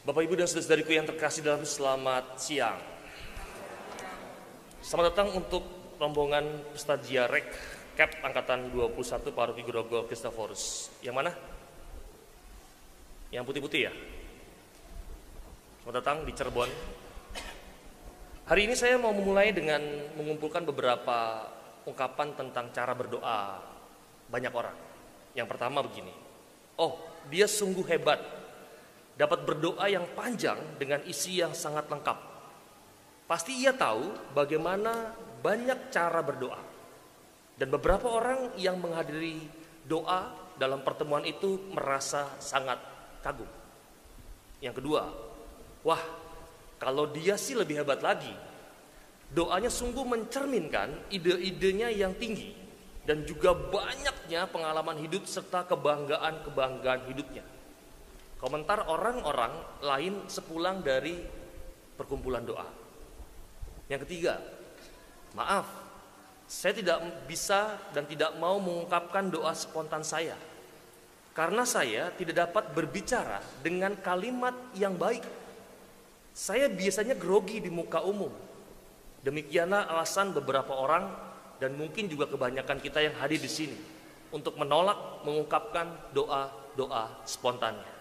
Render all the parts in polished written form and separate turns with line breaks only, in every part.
Bapak Ibu dan saudara-saudariku yang terkasih dalam, selamat siang. Selamat datang untuk rombongan peserta Jiarek CAP Angkatan 21 Paroki Grogol Kristoforus. Yang mana? Yang putih-putih ya? Selamat datang di Cirebon. Hari ini saya mau memulai dengan mengumpulkan beberapa ungkapan tentang cara berdoa banyak orang. Yang pertama begini, oh dia sungguh hebat, dapat berdoa yang panjang dengan isi yang sangat lengkap. Pasti ia tahu bagaimana banyak cara berdoa. Dan beberapa orang yang menghadiri doa dalam pertemuan itu merasa sangat kagum. Yang kedua, wah kalau dia sih lebih hebat lagi. Doanya sungguh mencerminkan ide-idenya yang tinggi dan juga banyaknya pengalaman hidup serta kebanggaan-kebanggaan hidupnya. Komentar orang-orang lain sepulang dari perkumpulan doa. Yang ketiga, maaf, saya tidak bisa dan tidak mau mengungkapkan doa spontan saya. Karena saya tidak dapat berbicara dengan kalimat yang baik. Saya biasanya grogi di muka umum. Demikianlah alasan beberapa orang dan mungkin juga kebanyakan kita yang hadir di sini untuk menolak mengungkapkan doa-doa spontannya.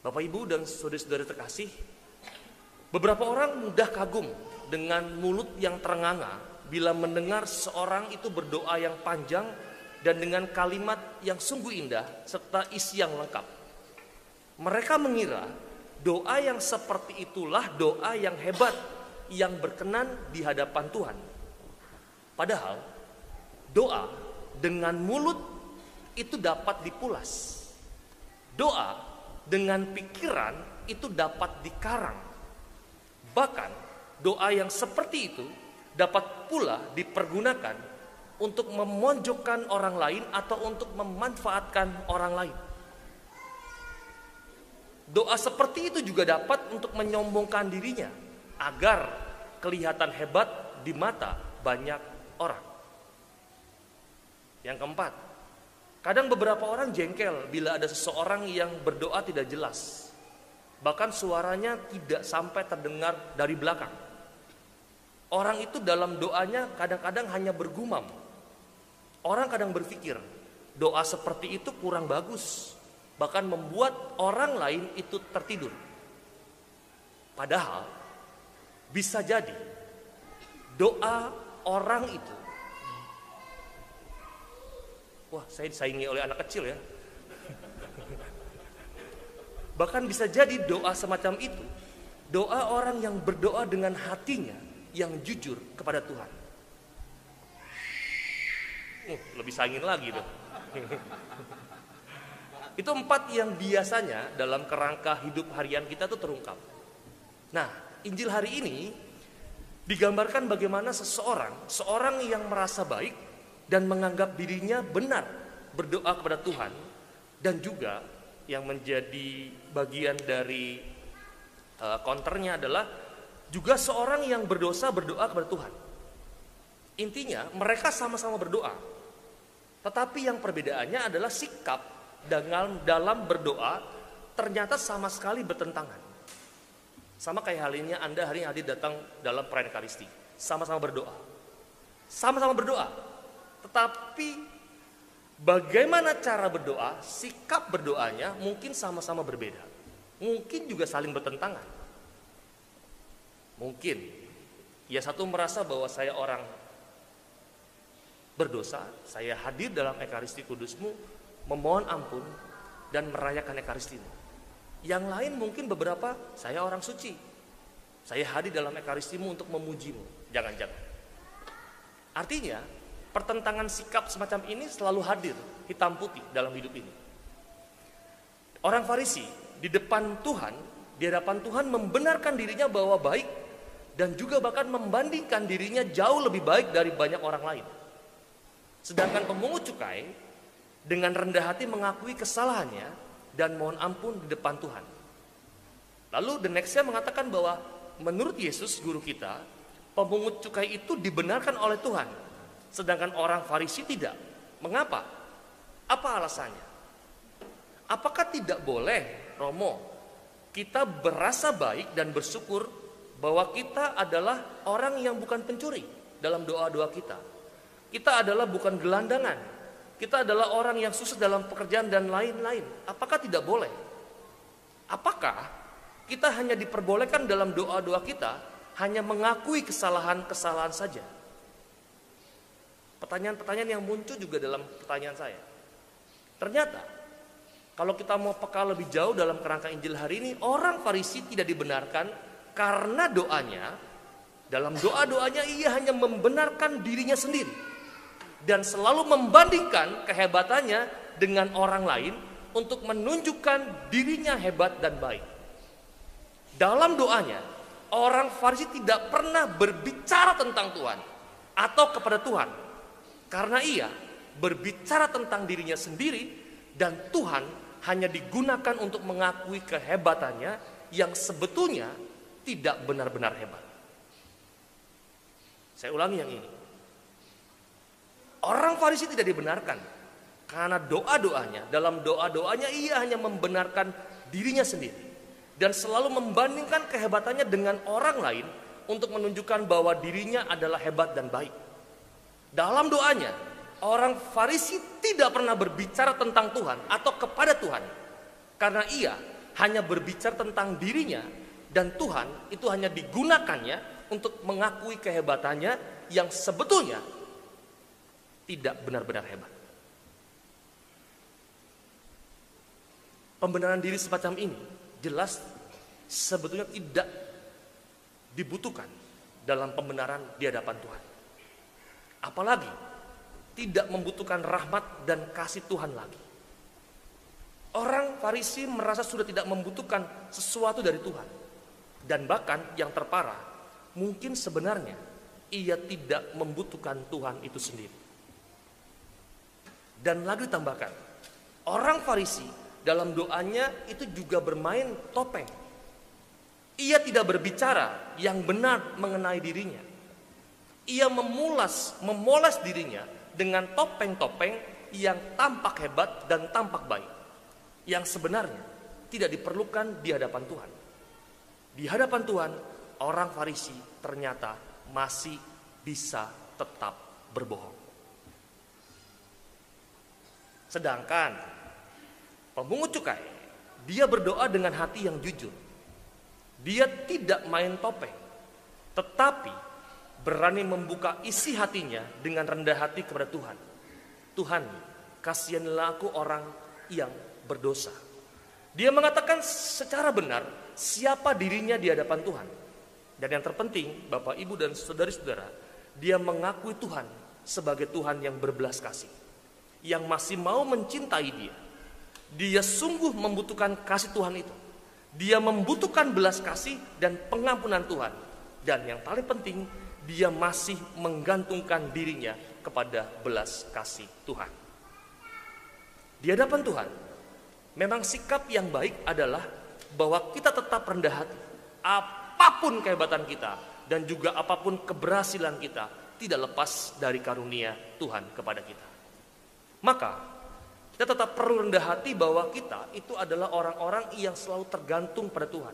Bapak Ibu dan saudara-saudara terkasih, beberapa orang mudah kagum dengan mulut yang terenganga bila mendengar seorang itu berdoa yang panjang dan dengan kalimat yang sungguh indah serta isi yang lengkap. Mereka mengira doa yang seperti itulah doa yang hebat, yang berkenan di hadapan Tuhan. Padahal doa dengan mulut itu dapat dipulas. Doa dengan pikiran itu dapat dikarang. Bahkan doa yang seperti itu dapat pula dipergunakan untuk memojokkan orang lain atau untuk memanfaatkan orang lain. Doa seperti itu juga dapat untuk menyombongkan dirinya agar kelihatan hebat di mata banyak orang. Yang keempat, kadang beberapa orang jengkel bila ada seseorang yang berdoa tidak jelas. Bahkan suaranya tidak sampai terdengar dari belakang. Orang itu dalam doanya kadang-kadang hanya bergumam. Orang kadang berpikir, doa seperti itu kurang bagus. Bahkan membuat orang lain itu tertidur. Padahal, bisa jadi doa orang itu, wah saya disaingi oleh anak kecil ya. Bahkan bisa jadi doa semacam itu, doa orang yang berdoa dengan hatinya yang jujur kepada Tuhan. Lebih saingin lagi tuh. Itu 4 yang biasanya dalam kerangka hidup harian kita tuh terungkap. Nah, Injil hari ini digambarkan bagaimana seorang yang merasa baik dan menganggap dirinya benar berdoa kepada Tuhan, dan juga yang menjadi bagian dari counternya adalah juga seorang yang berdosa berdoa kepada Tuhan. Intinya mereka sama-sama berdoa, tetapi yang perbedaannya adalah sikap dalam berdoa ternyata sama sekali bertentangan. Sama kayak halnya Anda hari ini hadir datang dalam perayaan Ekaristi, sama-sama berdoa. Sama-sama berdoa. Tetapi bagaimana cara berdoa, sikap berdoanya mungkin sama-sama berbeda. Mungkin juga saling bertentangan. Mungkin ya satu merasa bahwa saya orang berdosa, saya hadir dalam Ekaristi Kudusmu, memohon ampun dan merayakan Ekaristimu. Yang lain mungkin beberapa, saya orang suci, saya hadir dalam Ekaristimu untuk memujimu. Jangan-jangan. Artinya pertentangan sikap semacam ini selalu hadir hitam putih dalam hidup ini. Orang Farisi di depan Tuhan, di hadapan Tuhan membenarkan dirinya bahwa baik, dan juga bahkan membandingkan dirinya jauh lebih baik dari banyak orang lain. Sedangkan pemungut cukai dengan rendah hati mengakui kesalahannya dan mohon ampun di depan Tuhan. Lalu the next-nya mengatakan bahwa menurut Yesus guru kita, pemungut cukai itu dibenarkan oleh Tuhan, sedangkan orang Farisi tidak. Mengapa? Apa alasannya? Apakah tidak boleh, Romo, kita berasa baik dan bersyukur bahwa kita adalah orang yang bukan pencuri dalam doa-doa kita. Kita adalah bukan gelandangan. Kita adalah orang yang sukses dalam pekerjaan dan lain-lain. Apakah tidak boleh? Apakah kita hanya diperbolehkan dalam doa-doa kita hanya mengakui kesalahan-kesalahan saja? Pertanyaan-pertanyaan yang muncul juga dalam pertanyaan saya. Ternyata kalau kita mau peka lebih jauh dalam kerangka Injil hari ini, orang Farisi tidak dibenarkan karena doanya, dalam doa-doanya ia hanya membenarkan dirinya sendiri dan selalu membandingkan kehebatannya dengan orang lain untuk menunjukkan dirinya hebat dan baik. Dalam doanya, orang Farisi tidak pernah berbicara tentang Tuhan atau kepada Tuhan, karena ia berbicara tentang dirinya sendiri dan Tuhan hanya digunakan untuk mengakui kehebatannya yang sebetulnya tidak benar-benar hebat. Saya ulangi yang ini. Orang Farisi tidak dibenarkan karena doa-doanya, dalam doa-doanya ia hanya membenarkan dirinya sendiri dan selalu membandingkan kehebatannya dengan orang lain untuk menunjukkan bahwa dirinya adalah hebat dan baik. Dalam doanya, orang Farisi tidak pernah berbicara tentang Tuhan atau kepada Tuhan karena ia hanya berbicara tentang dirinya dan Tuhan itu hanya digunakannya untuk mengakui kehebatannya yang sebetulnya tidak benar-benar hebat. Pembenaran diri semacam ini jelas sebetulnya tidak dibutuhkan dalam pembenaran di hadapan Tuhan. Apalagi tidak membutuhkan rahmat dan kasih Tuhan lagi. Orang Farisi merasa sudah tidak membutuhkan sesuatu dari Tuhan. Dan bahkan yang terparah, mungkin sebenarnya ia tidak membutuhkan Tuhan itu sendiri. Dan lagi ditambahkan, orang Farisi dalam doanya itu juga bermain topeng. Ia tidak berbicara yang benar mengenai dirinya. Ia memoles dirinya dengan topeng-topeng yang tampak hebat dan tampak baik, yang sebenarnya tidak diperlukan di hadapan Tuhan. Di hadapan Tuhan, orang Farisi ternyata masih bisa tetap berbohong. Sedangkan pemungut cukai, dia berdoa dengan hati yang jujur. Dia tidak main topeng, tetapi berani membuka isi hatinya dengan rendah hati kepada Tuhan. Tuhan, kasihanlah aku orang yang berdosa. Dia mengatakan secara benar siapa dirinya di hadapan Tuhan. Dan yang terpenting, Bapak, Ibu, dan saudari-saudara, dia mengakui Tuhan sebagai Tuhan yang berbelas kasih, yang masih mau mencintai dia. Dia sungguh membutuhkan kasih Tuhan itu. Dia membutuhkan belas kasih dan pengampunan Tuhan. Dan yang paling penting, dia masih menggantungkan dirinya kepada belas kasih Tuhan. Di hadapan Tuhan, memang sikap yang baik adalah bahwa kita tetap rendah hati. Apapun kehebatan kita dan juga apapun keberhasilan kita tidak lepas dari karunia Tuhan kepada kita. Maka kita tetap perlu rendah hati bahwa kita itu adalah orang-orang yang selalu tergantung pada Tuhan.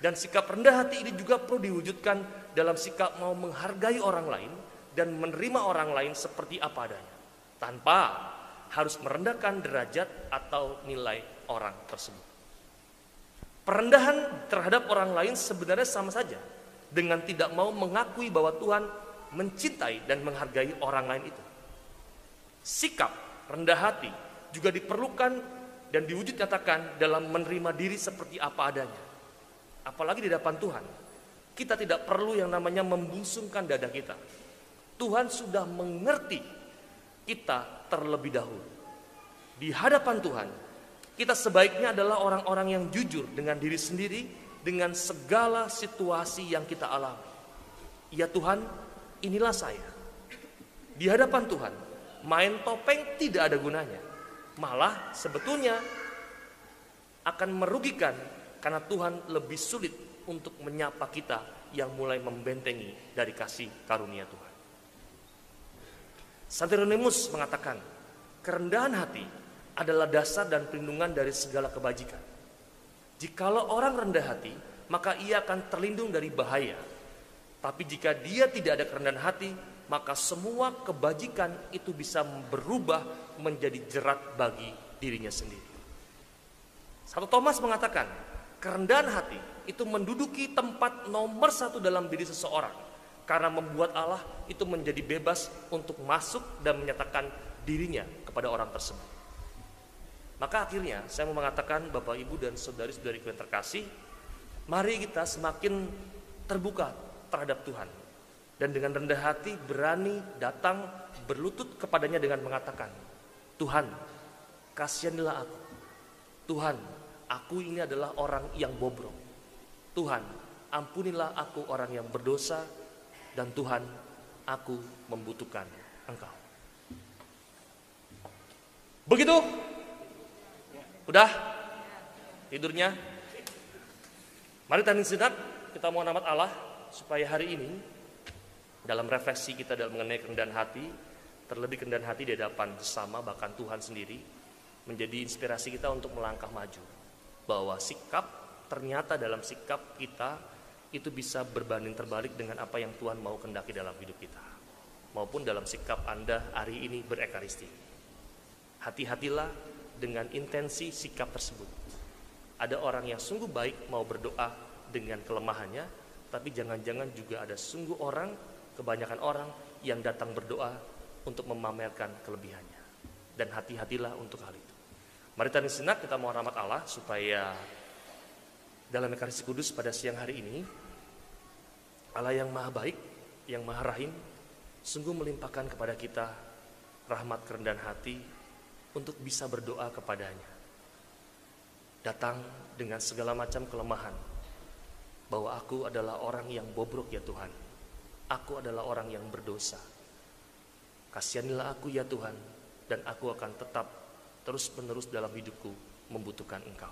Dan sikap rendah hati ini juga perlu diwujudkan dalam sikap mau menghargai orang lain dan menerima orang lain seperti apa adanya, tanpa harus merendahkan derajat atau nilai orang tersebut. Perendahan terhadap orang lain sebenarnya sama saja dengan tidak mau mengakui bahwa Tuhan mencintai dan menghargai orang lain itu. Sikap rendah hati juga diperlukan dan diwujud nyatakan dalam menerima diri seperti apa adanya. Apalagi di hadapan Tuhan, kita tidak perlu yang namanya membungsungkan dada kita. Tuhan sudah mengerti kita terlebih dahulu. Di hadapan Tuhan, kita sebaiknya adalah orang-orang yang jujur dengan diri sendiri, dengan segala situasi yang kita alami. Ya Tuhan, inilah saya. Di hadapan Tuhan, main topeng tidak ada gunanya. Malah sebetulnya akan merugikan karena Tuhan lebih sulit untuk menyapa kita yang mulai membentengi dari kasih karunia Tuhan. Santo Hieronymus mengatakan, kerendahan hati adalah dasar dan perlindungan dari segala kebajikan. Jikalau orang rendah hati, maka ia akan terlindung dari bahaya. Tapi jika dia tidak ada kerendahan hati, maka semua kebajikan itu bisa berubah menjadi jerat bagi dirinya sendiri. Santo Thomas mengatakan, kerendahan hati itu menduduki tempat nomor 1 dalam diri seseorang, karena membuat Allah itu menjadi bebas untuk masuk dan menyatakan dirinya kepada orang tersebut. Maka akhirnya saya mau mengatakan, Bapak Ibu dan saudari-saudariku yang terkasih, mari kita semakin terbuka terhadap Tuhan, dan dengan rendah hati berani datang berlutut kepadanya dengan mengatakan, Tuhan, kasihanilah aku. Tuhan, aku ini adalah orang yang bobrok. Tuhan, ampunilah aku orang yang berdosa, dan Tuhan, aku membutuhkan Engkau. Begitu? Udah? Tidurnya? Mari tanding sejenak, kita mohon rahmat Allah supaya hari ini dalam refleksi kita dalam mengenai kerendahan hati, terlebih kerendahan hati di hadapan sesama, bahkan Tuhan sendiri, menjadi inspirasi kita untuk melangkah maju. Bahwa sikap, ternyata dalam sikap kita itu bisa berbanding terbalik dengan apa yang Tuhan mau kehendaki dalam hidup kita. Maupun dalam sikap Anda hari ini berekaristi. Hati-hatilah dengan intensi sikap tersebut. Ada orang yang sungguh baik mau berdoa dengan kelemahannya, tapi jangan-jangan juga ada sungguh orang, kebanyakan orang yang datang berdoa untuk memamerkan kelebihannya. Dan hati-hatilah untuk hal itu. Mari tadi sejenak kita mohon rahmat Allah supaya dalam Ekaristi Kudus pada siang hari ini, Allah yang maha baik, yang maha rahim, sungguh melimpahkan kepada kita rahmat kerendahan hati untuk bisa berdoa kepadanya. Datang dengan segala macam kelemahan, bahwa aku adalah orang yang bobrok ya Tuhan. Aku adalah orang yang berdosa. Kasihanilah aku ya Tuhan, dan aku akan tetap terus-menerus dalam hidupku membutuhkan Engkau.